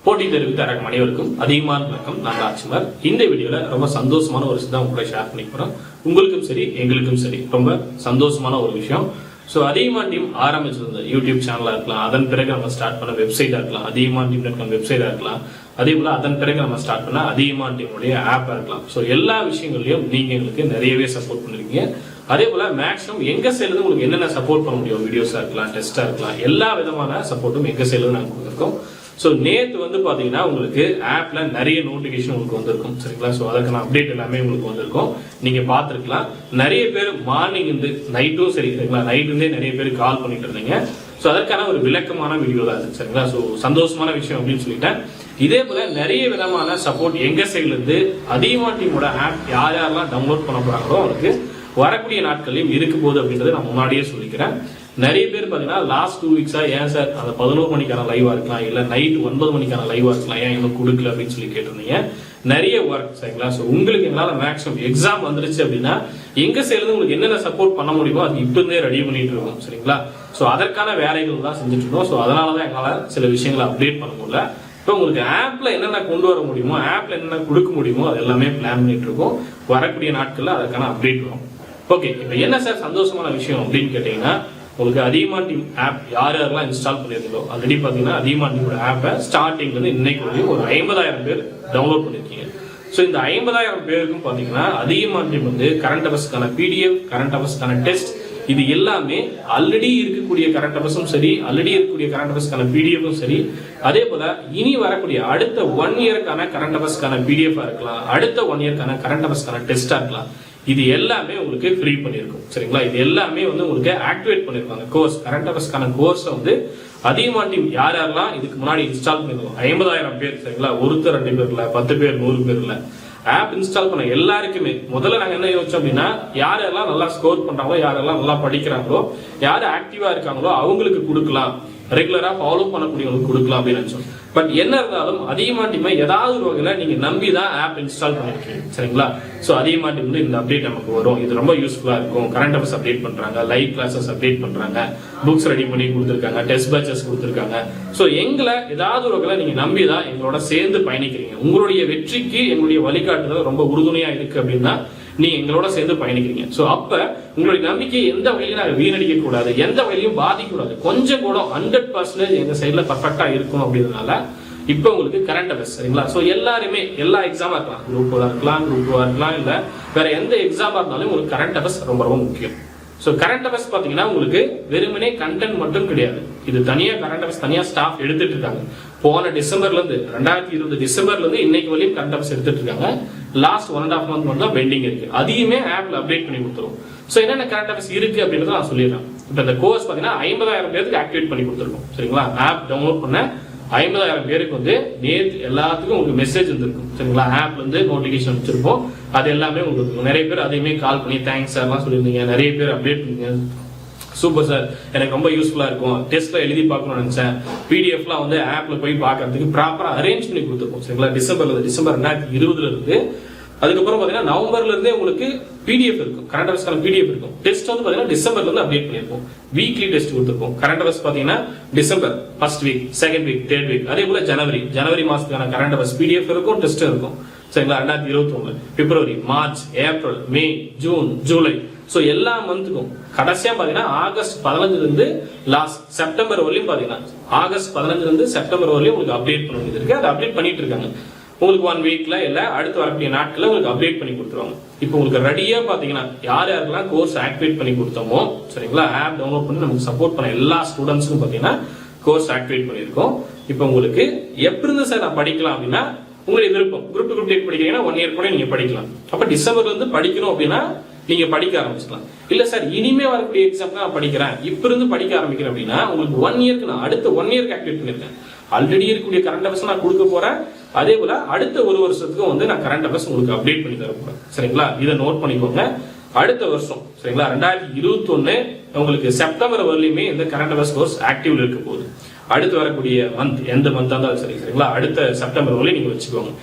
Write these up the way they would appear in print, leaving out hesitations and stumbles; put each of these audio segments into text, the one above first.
போட்டி தேர்வு தரக்கும் அனைவருக்கும் அதிகமான வணக்கம். நான் ராஜ்குமார். இந்த வீடியோல ரொம்ப சந்தோஷமான ஒரு விஷயம் உங்களை ஷேர் பண்ணி போறோம். உங்களுக்கும் சரி எங்களுக்கும் சரி ரொம்ப சந்தோஷமான ஒரு விஷயம். ஸோ அதியமான் டீம் ஆரம்பிச்சிருந்த யூடியூப் சேனலா இருக்கலாம், அதன் பிறகு நம்ம ஸ்டார்ட் பண்ண வெப்சைட்டா இருக்கலாம், அதியமான் டீம் வெப்சைட்டா இருக்கலாம், அதே போல அதன் பிறகு நம்ம ஸ்டார்ட் பண்ண அதியமான் டீமுடைய ஆப்பா இருக்கலாம். ஸோ எல்லா விஷயங்களையும் நீங்க எங்களுக்கு நிறையவே சப்போர்ட் பண்ணிருக்கீங்க. அதே போல மேக்ஸிமம் எங்க சைடுல உங்களுக்கு என்னென்ன சப்போர்ட் பண்ண முடியும், வீடியோஸா இருக்கலாம், டெஸ்டா இருக்கலாம், எல்லா விதமான சப்போர்ட்டும் எங்க சைடுல நாங்க கொடுத்துருக்கோம். ஸோ நேற்று வந்து பாத்தீங்கன்னா உங்களுக்கு ஆப்ல நிறைய நோட்டிபிகேஷன் உங்களுக்கு வந்திருக்கும், சரிங்களா? ஸோ அதுக்கான அப்டேட் எல்லாமே உங்களுக்கு வந்திருக்கும், நீங்க பாத்துருக்கலாம். நிறைய பேர் மார்னிங் இருந்து நைட்டும் சரி, சரிங்களா, நைட் இருந்தே நிறைய பேர் கால் பண்ணிட்டு இருந்தீங்க. ஸோ அதற்கான ஒரு விளக்கமான வீடியோ தான் அது, சரிங்களா? ஸோ சந்தோஷமான விஷயம் அப்படின்னு சொல்லிட்டேன். இதே போல நிறைய விதமான சப்போர்ட் எங்க சைட்ல இருந்து அதியமான் டீமோட ஆப் யார் யாரெல்லாம் டவுன்லோட் பண்ண போறாங்களோ அவருக்கு வரக்கூடிய நாட்களையும் இருக்க போகுது அப்படின்றத நான் முன்னாடியே சொல்லிக்கிறேன். நிறைய பேர் பாத்தீங்கன்னா லாஸ்ட் 2 வீக்ஸா ஏன் சார் அந்த 11 மணிக்கான லைவா இருக்கலாம், இல்ல நைட் 9 மணிக்கான லைவா இருக்கலாம், ஏன் இன்னும் கொடுக்கல அப்படின்னு சொல்லி கேட்டிருந்தீங்க. நிறைய ஒர்க், சரிங்களா? ஸோ உங்களுக்கு எங்களால மேக்ஸிமம் எக்ஸாம் வந்துருச்சு அப்படின்னா எங்க சைடுல உங்களுக்கு என்னென்ன சப்போர்ட் பண்ண முடியுமோ அது இப்ப இருந்தே ரெடி பண்ணிட்டு இருக்கோம், சரிங்களா? ஸோ அதற்கான வேலைகள் தான் செஞ்சுட்டு இருக்கோம். ஸோ அதனாலதான் எங்களால சில விஷயங்களை அப்டேட் பண்ண முடியல. இப்போ உங்களுக்கு ஆப்ல என்னென்ன கொண்டு வர முடியுமோ, ஆப்ல என்னென்ன கொடுக்க முடியுமோ அது எல்லாமே பிளான் பண்ணிட்டு இருக்கோம். வரக்கூடிய நாட்கள்ல அதற்கான அப்டேட் வரும். ஓகே, இப்போ என்ன சார் சந்தோஷமான விஷயம் அப்படின்னு கேட்டீங்கன்னா, உங்களுக்கு அதியமான் டீம் ஆப் யார் யாரெல்லாம் இன்ஸ்டால் பண்ணிருந்தோ ஆல்ரெடி பாத்தீங்கன்னா அதியமான் டீமோட ஆப்பை ஸ்டார்டிங்ல இருந்து இன்னைக்கு வரையும் ஒரு 50,000 பேர் டவுன்லோட் பண்ணிருக்கீங்க. ஸோ இந்த 50,000 பேருக்கும் பாத்தீங்கன்னா அதியமான் டீம் வந்து கரண்ட் அஃபேர்ஸ்க்கான பிடிஎஃப், கரண்ட் அஃபேர்ஸ்க்கான டெஸ்ட், இது எல்லாமே ஆல்ரெடி இருக்கக்கூடிய கரண்ட் அஃபேர்ஸும் சரி, ஆல்ரெடி இருக்கக்கூடிய கரண்ட் அஃபேர்ஸ்க்கான பிடிஎஃப்பும் சரி, அதே போல இனி வரக்கூடிய அடுத்த 1 இயர்க்கான கரண்ட் அஃபேர்ஸ்க்கான பிடிஎஃபா இருக்கலாம், அடுத்த 1 இயர்க்கான கரண்ட் அஃபேர்ஸ்க்கான டெஸ்டா இருக்கலாம், இது எல்லாமே உங்களுக்கு ஃப்ரீ பண்ணிருக்கும், சரிங்களா? இது எல்லாமே வந்து உங்களுக்கு ஆக்டிவேட் பண்ணிருக்காங்க. கோர்ஸ், கரண்ட் அஃபேர்ஸ்க்கான கோர்ஸ் வந்து அதியமான் டீம் யார் யாரெல்லாம் இதுக்கு முன்னாடி இன்ஸ்டால் பண்ணிருக்கோம் 50,000 பேர், சரிங்களா? ஒருத்தர் 2 பேர் இல்ல, 10 பேர் 100 பேர் இல்ல, ஆப் இன்ஸ்டால் பண்ண எல்லாருக்குமே முதல்ல நாங்க என்ன யோசிச்சோம் அப்படின்னா, யாரெல்லாம் நல்லா ஸ்கோர் பண்றாங்களோ, யாரெல்லாம் நல்லா படிக்கிறாங்களோ, யாரு ஆக்டிவா இருக்காங்களோ அவங்களுக்கு கொடுக்கலாம், ரெகுலரா ஃபாலோ பண்ணக்கூடியவங்களுக்கு கொடுக்கலாம் அப்படின்னு நினைச்சோம். பட் என்ன இருந்தாலும் அதியமான் டீமை ஏதாவது ஒரு வகையில நீங்க நம்பி தான் ஆப் இன்ஸ்டால் பண்ணிருக்கீங்க, சரிங்களா? சோ அதியமான் டீம் இந்த அப்டேட் நமக்கு வரும், இது ரொம்ப யூஸ்ஃபுல்லா இருக்கும். கரண்ட் அஃபேர்ஸ் அப்டேட் பண்றாங்க, லைவ் கிளாஸஸ் அப்டேட் பண்றாங்க, புக்ஸ் ரெடி பண்ணி கொடுத்துருக்காங்க, டெஸ்ட் பேட்சஸ் கொடுத்துருக்காங்க. சோ எங்களை ஏதாவது ஒரு வகையில நீங்க நம்பி தான் எங்களோட சேர்ந்து பயணிக்கிறீங்க. உங்களுடைய வெற்றிக்கு எங்களுடைய வழிகாட்டுதல் ரொம்ப உறுதுணையா இருக்கு அப்படின்னா நீங்க எங்களோட சேர்ந்து பயணிக்கிறீங்க. சோ அப்ப உங்களுடைய நம்பிக்கை எந்த வகையிலும் நாங்க வீணடிக்க கூடாது, எந்த வகையிலும் பாதிக்க கூடாது, கொஞ்சம் கூட 100% எங்க சைட்ல பர்ஃபெக்டா இருக்கும் அப்படின்றதுனால இப்ப உங்களுக்கு கரண்ட் அஃபேர்ஸ், சரிங்களா? சோ எல்லாருமே எல்லா எக்ஸாமா இருக்கலாம், குரூப் 1 இருக்கலாம், குரூப் 2 இருக்கலாம், இல்ல வேற எந்த எக்ஸாமா இருந்தாலும் உங்களுக்கு கரண்ட் அஃபேர்ஸ் ரொம்ப ரொம்ப முக்கியம். சோ கரண்ட் அஃபேர்ஸ் பாத்தீங்கன்னா உங்களுக்கு வெறுமனே கண்டென்ட் மட்டும் கிடையாது, இது தனியா கரண்ட் அஃபேர்ஸ் தனியா ஸ்டாஃப் எடுத்துட்டு இருக்காங்க. போன டிசம்பர்ல இருந்து 2020 டிசம்பர்ல இருந்து இன்னைக்கு வரையும் கரண்ட் அஃபேர்ஸ் எடுத்துட்டு இருக்காங்க. லாஸ்ட் 1.5 month மட்டும் தான் பெண்டிங் இருக்கு, அதையுமே ஆப்ல அப்டேட் பண்ணி கொடுத்துரும். சோ என்னென்ன கரண்ட் அஃபேர்ஸ் இருக்கு அப்படின்றத நான் சொல்லிடுறேன். இப்ப இந்த கோர்ஸ் பாத்தீங்கன்னா 50,000 பேருக்கு ஆக்டிவேட் பண்ணி கொடுத்துருக்கோம், சரிங்களா? ஆப் டவுன்லோட் பண்ண 50,000 பேருக்கு வந்து நேற்று எல்லாத்துக்கும் உங்களுக்கு மெசேஜ் வந்துருக்கும், சரிங்களா? ஆப்ல இருந்து நோட்டிபிகேஷன் வச்சிருப்போம், அது எல்லாமே உங்களுக்கு நிறைய பேர் அதையுமே கால் பண்ணி தேங்க்ஸ் சார்லாம் சொல்லியிருந்தீங்க. நிறைய பேர் அப்டேட் பண்ணீங்க, சூப்பர் சார், எனக்கு ரொம்ப யூஸ்ஃபுல்லா இருக்கும், டெஸ்ட்ல எழுதி பார்க்கணும்னு நினைச்சேன், பிடிஎஃப்லாம் வந்து ஆப்ல போய் பார்க்கறதுக்கு ப்ராப்பரா அரேஞ்ச் பண்ணி கொடுத்துருக்கோம், சரிங்களா? டிசம்பர் 2020 இருந்து அதுக்கப்புறம் பாத்தீங்கன்னா நவம்பர்ல இருந்தே உங்களுக்கு பிடிஎஃப் இருக்கும், கரண்ட் அஃபேர்ஸ்க்கான பிடிஎஃப் இருக்கும். டெஸ்ட் வந்து பாத்தீங்கன்னா டிசம்பர்ல இருந்து அப்டேட் பண்ணிருப்போம், வீக்லி டெஸ்ட் கொடுத்துருப்போம். கரண்ட் அஃபேர்ஸ் பாத்தீங்கன்னா December 1st week, 2nd week, 3rd week, அதே போல ஜனவரி மாசத்துக்கான கரண்ட் அஃபேர்ஸ் பிடிஎஃப் இருக்கும், டெஸ்ட் இருக்கும், சரிங்களா? 2021 பிப்ரவரி, மார்ச், ஏப்ரல், மே, ஜூன், ஜூலை, சோ எல்லா மந்த்துக்கும் கடைசியா பாத்தீங்கன்னா ஆகஸ்ட் 15 இருந்து லாஸ்ட் செப்டம்பர் வரையும் பாத்தீங்கன்னா ஆகஸ்ட் 15 இருந்து செப்டம்பர் வரையும் உங்களுக்கு அப்டேட் பண்ண வேண்டியது இருக்கு. அதை அப்டேட் பண்ணிட்டு இருக்காங்க. உங்களுக்கு 1 வீக்ல இல்ல அடுத்து வரக்கூடிய நாட்கள்ல உங்களுக்கு அப்டேட் பண்ணி கொடுத்துருவாங்க. இப்போ உங்களுக்கு ரெடியா பாத்தீங்கன்னா யார் யாருக்கெல்லாம் கோர்ஸ் ஆக்டிவேட் பண்ணி கொடுத்தோமோ, சரிங்களா, ஆப் டவுன்லோட் பண்ணி நமக்கு சப்போர்ட் பண்ண எல்லா ஸ்டூடெண்ட்ஸுக்கும் பாத்தீங்கன்னா கோர்ஸ் ஆக்டிவேட் பண்ணிருக்கோம். இப்போ உங்களுக்கு எப்படி இருந்து சார் நான் படிக்கலாம் அப்படின்னா உங்களுடைய விருப்பம். குரூப் டு குரூப் டேட் படிக்கிறீங்கன்னா 1 இயர் கூட நீங்க படிக்கலாம். அப்ப டிசம்பர்ல இருந்து படிக்கணும் அப்படின்னா நீங்க படிக்க ஆரம்பிச்சுக்கலாம். இல்ல சார் இனிமே வரக்கூடிய எக்ஸாம் நான் படிக்கிறேன், இப்ப இருந்து படிக்க ஆரம்பிக்கிறேன் அப்படின்னா உங்களுக்கு 1 இயர்க்கு நான் அடுத்த 1 இயர்க்கு ஆக்டிவேட் பண்ணிருக்கேன். ஆல்ரெடி இருக்கக்கூடிய கரண்ட் அஃபேர்ஸ் நான் கொடுக்க போறேன், அதே போல அடுத்த 1 வருஷத்துக்கு வந்து நான் கரண்ட் அஃபேர்ஸ் உங்களுக்கு அப்டேட் பண்ணி தர போறேன், சரிங்களா? இதை நோட் பண்ணிக்கோங்க. அடுத்த வருஷம், சரிங்களா, 2021 உங்களுக்கு செப்டம்பர் வரலையுமே இந்த கரண்ட் அஃபேர்ஸ் கோர்ஸ் ஆக்டிவ்ல இருக்க போகுது. அடுத்து வரக்கூடிய மந்த் எந்த மந்த் இருந்தாலும் சரி, சரிங்களா, அடுத்த செப்டம்பர் வரலையும் நீங்க வச்சுக்கோங்க.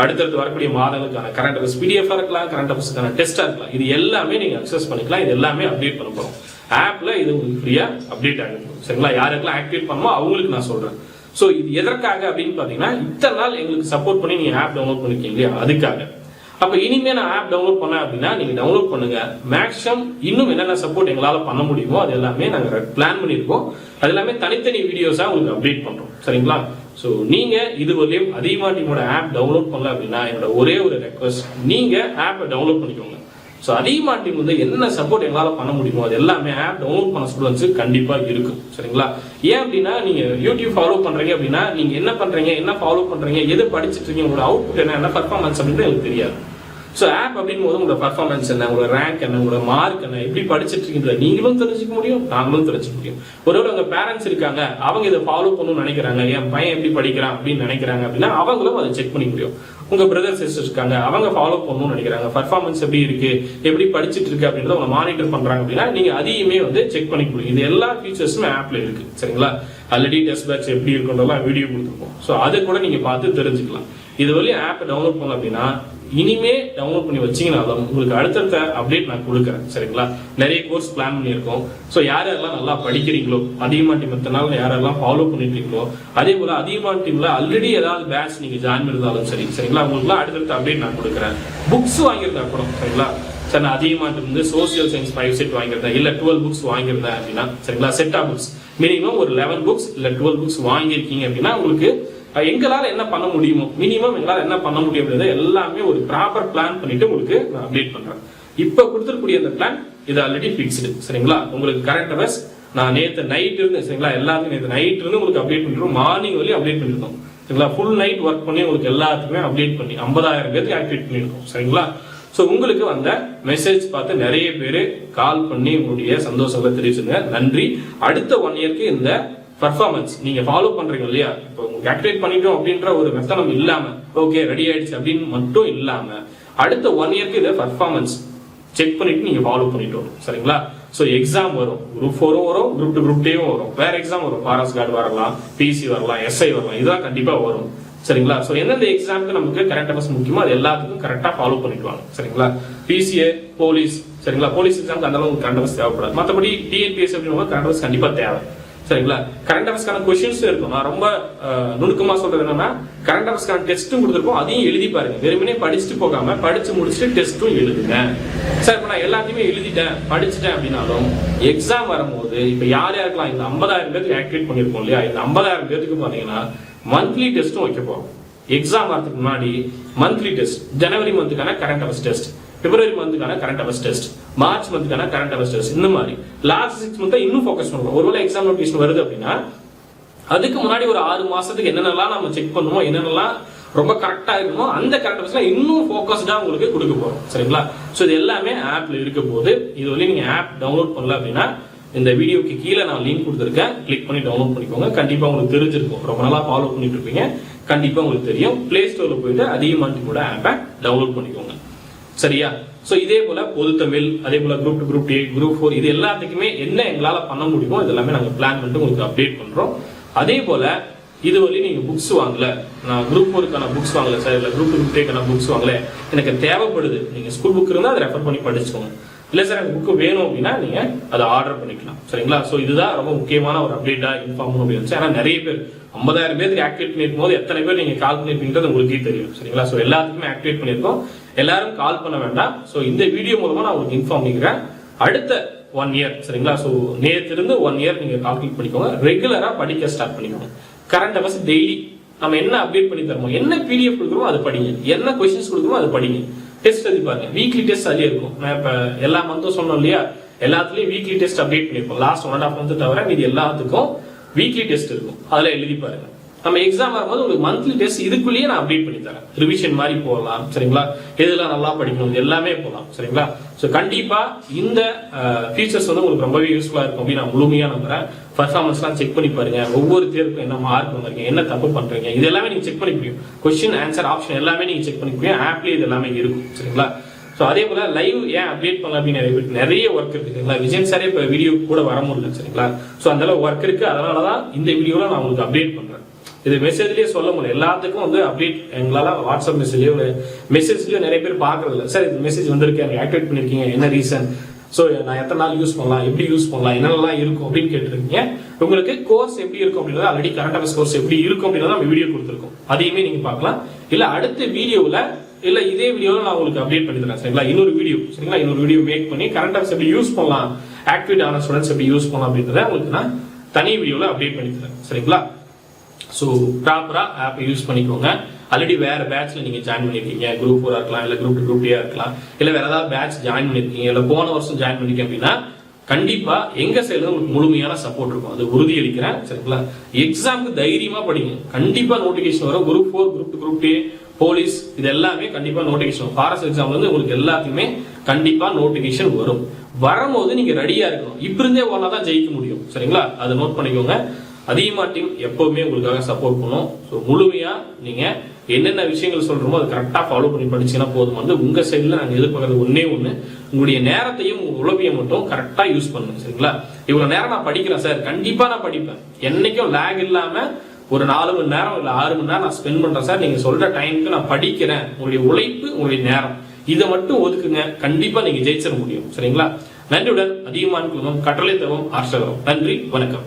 அடுத்தடுத்து வரக்கூடிய மாதங்களுக்கான கரண்ட் அஃபேர்ஸ் பிடிஎஃப் இருக்கலாம், கரண்ட் அஃபேர்ஸ்க்கான டெஸ்டா இருக்கலாம், இது எல்லாமே நீங்க அக்சஸ் பண்ணிக்கலாம். இது எல்லாமே அப்டேட் பண்ண போறோம் ஆப்ல. இது உங்களுக்கு ஃப்ரீயா அப்டேட் ஆகும், சரிங்களா? யாருக்கெல்லாம் ஆக்டிவேட் பண்ணுமோ அவங்களுக்கு நான் சொல்றேன். ஸோ இது எதற்காக அப்படின்னு பாத்தீங்கன்னா இத்தனை நாள் எங்களுக்கு சப்போர்ட் பண்ணி நீங்க ஆப் டவுன்லோட் பண்ணிருக்கீங்க இல்லையா, அதுக்காக. அப்ப இனிமே நான் ஆப் டவுன்லோட் பண்ண அப்படின்னா நீங்க டவுன்லோட் பண்ணுங்க. மேக்ஸிமம் இன்னும் என்னென்ன சப்போர்ட் எங்களால பண்ண முடியுமோ அது எல்லாமே நாங்க பிளான் பண்ணிருக்கோம். அது எல்லாமே தனித்தனி வீடியோஸா உங்களுக்கு அப்டேட் பண்றோம். சரிங்களா? சோ நீங்க இதுவரையும் அதிகமான டீமோட ஆப் டவுன்லோட் பண்ணல அப்படின்னா என்னோட ஒரே ஒரு ரெக்வஸ்ட், நீங்க ஆப்பை டவுன்லோட் பண்ணிக்கோங்க. ஸோ அதிகமான டீம் வந்து என்ன சப்போர்ட் எங்களால் பண்ண முடியுமோ அது எல்லாமே ஆப் டவுன்லோட் பண்ண ஸ்டூடெண்ட்ஸ் கண்டிப்பா இருக்கும். சரிங்களா? ஏன் அப்படின்னா நீங்க யூடியூப் ஃபாலோ பண்றீங்க அப்படின்னா நீங்க என்ன பண்றீங்க, என்ன ஃபாலோ பண்றீங்க, எது படிச்சுட்டு இருக்கீங்க, உங்களோட அவுட்புட் என்ன பர்ஃபார்மன்ஸ் அப்படின்னு எனக்கு தெரியாது. ஸோ ஆப் அப்படின் போது உங்களோட பர்ஃபார்மன்ஸ் என்ன, உங்களோட ரேங்க் என்ன, உங்களோட மார்க் என்ன, எப்படி படிச்சுட்டு இருக்கீங்க நீங்களும் தெரிஞ்சுக்க முடியும், நாங்களும் தெரிஞ்சுக்க முடியும். ஒருவேளை உங்க பேரண்ட்ஸ் இருக்காங்க, அவங்க இதை ஃபாலோ பண்ணணும்னு நினைக்கிறாங்க, என் பையன் எப்படி படிக்கிறான் அப்படின்னு நினைக்கிறாங்க அப்படின்னா அவங்களும் அதை செக் பண்ணிக்க முடியும். உங்க பிரதர் சிஸ்டர் இருக்காங்க, அவங்க ஃபாலோ பண்ணணும்னு நினைக்கிறாங்க, பர்ஃபார்மன்ஸ் எப்படி இருக்கு, எப்படி படிச்சுட்டு இருக்கு அப்படின்றத அவங்க மானிட்டர் பண்றாங்க அப்படின்னா நீங்க அதையுமே வந்து செக் பண்ணிக்க முடியும். இது எல்லா ஃபீச்சர்ஸுமே ஆப்ல இருக்கு. சரிங்களா? ஆல்ரெடி டெஸ்ட் பேட்ச் எப்படி இருக்குன்றதெல்லாம் வீடியோ கொடுத்துருக்கோம். ஸோ அதை கூட நீங்க பார்த்து தெரிஞ்சுக்கலாம். இது வரையும் ஆப் டவுன்லோட் பண்ணல அப்படின்னா இனிமே டவுன்லோட் பண்ணி வச்சீங்கனாலும் உங்களுக்கு அடுத்தடுத்த அப்டேட் நான் கொடுக்குறேன். சரிங்களா? நிறைய கோர்ஸ் பிளான் பண்ணியிருக்கோம். ஸோ யாரெல்லாம் நல்லா படிக்கிறீங்களோ, அதிகமான டீம் எத்தனால யாரெல்லாம் ஃபாலோ பண்ணிட்டு இருக்கீங்களோ, அதே போல அதிகமான டீம்ல ஆல்ரெடி ஏதாவது பேட்ச் நீங்க ஜாயின் பண்ணிருந்தாலும் சரி, சரிங்களா, உங்களுக்கு அடுத்தடுத்த அப்டேட் நான் கொடுக்குறேன். புக்ஸ் வாங்கியிருந்தா கூட சரிங்களா, சார் நான் அதிகமாக வந்து சோசியல் சயின்ஸ் 5 செட் வாங்கியிருந்தேன், இல்ல 12 புக்ஸ் வாங்கியிருந்தேன் அப்படின்னா சரிங்களா, செட் ஆஃப் புக்ஸ் மினிமம் ஒரு 11 புக்ஸ் இல்ல 12 புக்ஸ் வாங்கியிருக்கீங்க அப்படின்னா உங்களுக்கு எங்களால என்ன பண்ண முடியுமோ, மினிமம் எங்களால என்ன பண்ண முடியும் அப்படின்றத எல்லாமே ஒரு ப்ராப்பர் பிளான் பண்ணிட்டு உங்களுக்கு நான் அப்டேட் பண்றேன். இப்ப கொடுத்துருக்கூடிய அந்த பிளான் இது ஆல்ரெடி பிக்ஸ்டு. சரிங்களா? உங்களுக்கு கரெக்ட் அவர்ஸ் நான் நேற்று நைட் இருந்து சரிங்களா, எல்லாத்துக்கும் நேற்று நைட் இருந்து உங்களுக்கு அப்டேட் பண்ணிருக்கோம். மார்னிங் வரையும் அப்டேட் பண்ணிருக்கோம். சரிங்களா? ஃபுல் நைட் ஒர்க் பண்ணி உங்களுக்கு எல்லாத்துக்குமே அப்டேட் பண்ணி 50,000 பேருக்கு ஆக்டிவேட் பண்ணிருக்கோம். சரிங்களா? சோ உங்களுக்கு வந்த மெசேஜ் பார்த்து நிறைய பேர் கால் பண்ணி உங்களுடைய சந்தோஷங்களை தெரிவிச்சுங்க. நன்றி. அடுத்த 1 இயர்க்கு இந்த பர்ஃபார்மன்ஸ் நீங்க ஃபாலோ பண்றீங்க இல்லையா, இப்போ உங்களுக்கு ஆக்டிவேட் பண்ணிட்டோம் அப்படின்ற ஒரு மெத்தனம் இல்லாம ஓகே ரெடி ஆயிடுச்சு அப்படின்னு மட்டும் இல்லாம அடுத்த 1 இயர்க்கு இதை பர்ஃபார்மன்ஸ் செக் பண்ணிட்டு நீங்க ஃபாலோ பண்ணிட்டு வரும். சரிங்களா? சோ எக்ஸாம் வரும், குரூப் 4 வரும், குரூப் 2 குரூப் 3 வரும், வேற எக்ஸாம் வரும், ஃபாரஸ்ட் கார்டு வரலாம், பிசி வரலாம், எஸ்ஐ வரலாம், இதெல்லாம் கண்டிப்பா வரும். சரிங்களா? சோ எந்தெந்த எக்ஸாமுக்கு நமக்கு கரண்ட் அஃபேர்ஸ் முக்கியமோ அது எல்லாத்துக்கும் கரெக்டா ஃபாலோ பண்ணிட்டு வாங்க. சரிங்களா? பிசிஏ, போலீஸ், சரிங்களா, போலீஸ் எக்ஸாமுக்கு அந்த அளவுக்கு கரண்ட் அஃபேர்ஸ் தேவைப்படாது. மற்றபடி டிஎன்பிஎஸ்சி அப்படின்னு கரண்ட் அஃபேர்ஸ் கண்டிப்பா தேவை. சரிங்களா? கரண்ட் அஃபேர்ஸ்க்கான கொஸ்டின்ஸ் இருக்கும். நான் ரொம்ப நுணுக்கமா சொல்றது என்னன்னா கரண்ட் அஃபேர்ஸ்க்கான டெஸ்ட்டும் கொடுத்துருக்கோம், அதையும் எழுதி பாருங்க. வெறுமனே படிச்சுட்டு போகாம படிச்சு முடிச்சுட்டு டெஸ்ட்டும் எழுதுங்க. சார் இப்ப நான் எல்லாத்தையுமே எழுதிட்டேன் படிச்சுட்டேன் அப்படின்னாலும் எக்ஸாம் வரும்போது இப்ப யார் யாருக்கெல்லாம் இந்த 50,000 பேருக்கு ஆக்டிவேட் பண்ணிருக்கோம் இல்லையா, இந்த 50,000 பேருக்கு பாத்தீங்கன்னா மந்த்லி டெஸ்ட்டும் வைக்க போறோம். எக்ஸாம் வரதுக்கு முன்னாடி மந்த்லி டெஸ்ட், ஜனவரி மந்த்துக்கான கரண்ட் அஃபேர்ஸ் டெஸ்ட், பிப்ரவரி மந்த்துக்கான கரண்ட் அஃபேர்ஸ் டெஸ்ட், மார்ச் மந்த்துக்கான கரண்ட் அஃபேர்ஸ் டெஸ்ட், இந்த மாதிரி லாஸ்ட் 6 மந்த் இன்னும் ஃபோக்கஸ் பண்ணுவோம். ஒருவேளை எக்ஸாம் நோட்டிஃபிகேஷன் வருது அப்படின்னா அதுக்கு முன்னாடி ஒரு 6 மாசத்துக்கு என்னென்னலாம் நம்ம செக் பண்ணுவோம், என்னென்னலாம் ரொம்ப கரெக்டா இருக்கணும், அந்த கரண்ட் அஃபேர்ஸ்ல இன்னும் ஃபோக்கஸ்டா உங்களுக்கு கொடுக்க போறோம். சரிங்களா? சோ இது எல்லாமே ஆப்ல இருக்க போது. இது வந்து நீங்க ஆப் டவுன்லோட் பண்ணல அப்படின்னா இந்த வீடியோக்கு கீழே நான் லிங்க் கொடுத்துருக்கேன், கிளிக் பண்ணி டவுன்லோட் பண்ணிக்கோங்க. கண்டிப்பா உங்களுக்கு தெரிஞ்சிருக்கும், ரொம்ப நாளா ஃபாலோ பண்ணிட்டு இருப்பீங்க, கண்டிப்பா உங்களுக்கு தெரியும். பிளே ஸ்டோர்ல போயிட்டு அதிகமான டீமோட ஆப்பை டவுன்லோட் பண்ணிக்கோங்க. சரியா? சோ இதே போல பொது தமிழ், அதே போல குரூப் 2, குரூப் 8, குரூப் 4 இது எல்லாத்துக்குமே என்ன எங்களால பண்ண முடியுமோ இது எல்லாமே நாங்க பிளான் பண்ணிட்டு உங்களுக்கு அப்டேட் பண்றோம். அதே போல இது வரையும் நீங்க புக்ஸ் வாங்கல, நான் குரூப் 4க்கான புக்ஸ் வாங்கல சார், இல்ல குரூப் 2, குரூப் 3க்கான புக்ஸ் வாங்கல, எனக்கு தேவைப்படுது, நீங்க ஸ்கூல் புக் இருந்தா அதை ரெஃபர் பண்ணி படிச்சுக்கோங்க. இல்ல சார் எனக்கு புக் வேணும் அப்படின்னா நீங்க அதை ஆர்டர் பண்ணிக்கலாம். சரிங்களா? சோ இதுதான் ரொம்ப முக்கியமான ஒரு அப்டேட்டா இன்ஃபார்ம் அப்படின்னு. ஏன்னா நிறைய பேர் 50,000 பேருக்கு ஆக்டிவேட் பண்ணிருக்கும் போது எத்தனை பேர் நீங்க கால் பண்ணிருப்பீங்கிறது உங்களுக்கே தெரியும். சரிங்களா? சோ எல்லாத்துக்குமே ஆக்டிவேட் பண்ணிருக்கோம், எல்லாரும் கால் பண்ண வேண்டாம். சோ இந்த வீடியோ மூலமா நான் உங்களுக்கு இன்ஃபார்ம் பண்ணிக்கிறேன். அடுத்த 1 இயர் சரிங்களா, சோ நேற்று இருந்து 1 இயர் நீங்க கால்குலேட் பண்ணிக்கோங்க. ரெகுலரா படிக்க ஸ்டார்ட் பண்ணிக்கோங்க. கரண்ட் அஃபேர்ஸ் டெய்லி நம்ம என்ன அப்டேட் பண்ணி தரமோ, என்ன பிடிஎஃப் கொடுக்குறோமோ அது படிங்க, என்ன கொஸ்டின்ஸ் கொடுக்குறோமோ அது படிங்க. டெஸ்ட் எழுதி பாருங்க, வீக்லி டெஸ்ட் அதுலயே இருக்கும். நான் இப்ப எல்லா மந்த்தும் சொன்னோம் இல்லையா, எல்லாத்துலயும் வீக்லி டெஸ்ட் அப்டேட் பண்ணிருப்போம். லாஸ்ட் 1.5 மந்த் தவிர மீதி எல்லாத்துக்கும் வீக்லி டெஸ்ட் இருக்கும், அதுல எழுதி பாருங்க. நம்ம எக்ஸாம் வரும்போது உங்களுக்கு மந்த்லி டெஸ்ட் இதுக்குள்ளேயே நான் அப்டேட் பண்ணி தரேன். ரிவிஷன் மாதிரி போகலாம். சரிங்களா? எதெல்லாம் நல்லா படிக்கணும் எல்லாமே போகலாம். சரிங்களா? சோ கண்டிப்பா இந்த ஃபீச்சர்ஸ் வந்து உங்களுக்கு ரொம்பவே யூஸ்ஃபுல்லா இருக்கும் அப்படின்னு நான் முழுமையா நம்புறேன். பர்ஃபார்மன்ஸ்லாம் செக் பண்ணி பாருங்க, ஒவ்வொரு தேர்வுக்கும் என்ன மார்க் வந்திருக்கீங்க, என்ன தப்பு பண்றீங்க, இது எல்லாமே நீங்க செக் பண்ணி முடியும். கொஸ்டின் ஆன்சர் ஆப்ஷன் எல்லாமே நீங்க செக் பண்ணி முடியும். ஆப்லயே இது எல்லாமே இருக்கும். சரிங்களா? சோ அதே போல லைவ் ஏன் அப்டேட் பண்ணல அப்படின்னு நிறைய ஒர்க் இருக்கு. விஜயன் சாரே இப்ப வீடியோ கூட வர முடியல. சரிங்களா? சோ அந்த அளவு ஒர்க் இருக்கு, அதனாலதான் இந்த வீடியோல நான் உங்களுக்கு அப்டேட் பண்றேன். இது மெசேஜ்லயே சொல்ல முடியும், எல்லாத்துக்கும் வந்து அப்டேட் எங்களால வாட்ஸ்அப் மெசேஜ்லயோ மெசேஜ்லயோ நிறைய பேர் பாக்குறது இல்லை. சார் இந்த மெசேஜ் வந்திருக்கு, எனக்கு ஆக்டிவேட் பண்ணிருக்கீங்க, என்ன ரீசன்? ஸோ நான் எத்தனை நாள் யூஸ் பண்ணலாம், எப்படி யூஸ் பண்ணலாம், என்னெல்லாம் இருக்கும் அப்படின்னு கேட்டிருக்கீங்க. உங்களுக்கு கோர்ஸ் எப்படி இருக்கும் அப்படின்றத ஆல்ரெடி கரண்ட் அஃபேர்ஸ் கோர்ஸ் எப்படி இருக்கும் அப்படின்றத நம்ம வீடியோ கொடுத்துருக்கோம். அதையுமே நீங்க பார்க்கலாம். இல்ல அடுத்த வீடியோவில் இல்ல இதே வீடியோவில் நான் உங்களுக்கு அப்டேட் பண்ணி தரேன் சரிங்களா. இன்னொரு வீடியோ சரிங்களா, இன்னொரு வீடியோ மேக் பண்ணி கரண்ட் அஃபேர்ஸ் எப்படி யூஸ் பண்ணலாம், ஆக்டிவேட் ஆன ஸ்டூடெண்ட்ஸ் எப்படி யூஸ் பண்ணலாம் அப்படின்றத உங்களுக்கு நான் தனி வீடியோவில் அப்டேட் பண்ணி தரேன் சரிங்களா. ஸோ ப்ராப்பரா ஆப் யூஸ் பண்ணிக்கோங்க. ஆல்ரெடி வேற பேட்ச்ல நீங்க ஜாயின் பண்ணிருக்கீங்க, குரூப் 4 இருக்கலாம், இல்ல குரூப் 2 குரூப் 3 இருக்கலாம், இல்ல வேற ஏதாவது பேட்ச் ஜாயின் பண்ணிருக்கீங்க, இல்ல போன வருஷம் ஜாயின் பண்ணிருக்கீங்க அப்படின்னா கண்டிப்பா எங்க சைடுல உங்களுக்கு முழுமையான சப்போர்ட் இருக்கும், அது உறுதி அளிக்கிறேன் சரிங்களா. எக்ஸாமுக்கு தைரியமா படிங்க, கண்டிப்பா நோட்டிபிகேஷன் வரும். குரூப் 4 குரூப் 2 குரூப் 3 போலீஸ் இது எல்லாமே கண்டிப்பா நோட்டிபிகேஷன் வரும். ஃபாரஸ்ட் எக்ஸாம்ல இருந்து உங்களுக்கு எல்லாத்துக்குமே கண்டிப்பா நோட்டிபிகேஷன் வரும். வரும்போது நீங்க ரெடியா இருக்கணும். இப்ப இருந்தே ஓடலாம் ஜெயிக்க முடியும் சரிங்களா. அதை நோட் பண்ணிக்கோங்க. அதிகமா டீம் எப்பவுமே உங்களுக்காக சப்போர்ட் பண்ணும். ஸோ முழுமையா நீங்க என்னென்ன விஷயங்கள் சொல்றோமோ அது கரெக்டா ஃபாலோ பண்ணி படிச்சீங்கன்னா போதும். வந்து உங்க சைட்ல நாங்க எதிர்பார்க்கறது ஒன்னே ஒண்ணு, உங்களுடைய நேரத்தையும் உங்க உளவியம் மட்டும் கரெக்டா யூஸ் பண்ணுங்க சரிங்களா. இவ்வளவு நேரம் நான் படிக்கிறேன் சார், கண்டிப்பா நான் படிப்பேன். என்னைக்கும் லேக் இல்லாம ஒரு 4 மணி நேரம் இல்ல 6 மணி நேரம் நான் ஸ்பெண்ட் பண்றேன் சார், நீங்க சொல்ற டைமுக்கு நான் படிக்கிறேன். உங்களுடைய உழைப்பு, உங்களுடைய நேரம் இதை மட்டும் ஒதுக்குங்க, கண்டிப்பா நீங்க ஜெயிச்சிட முடியும் சரிங்களா. நன்றியுடன் அதிகமான குழுமம் கட்டளை தரும் ஆர்ஷகரம். நன்றி, வணக்கம்.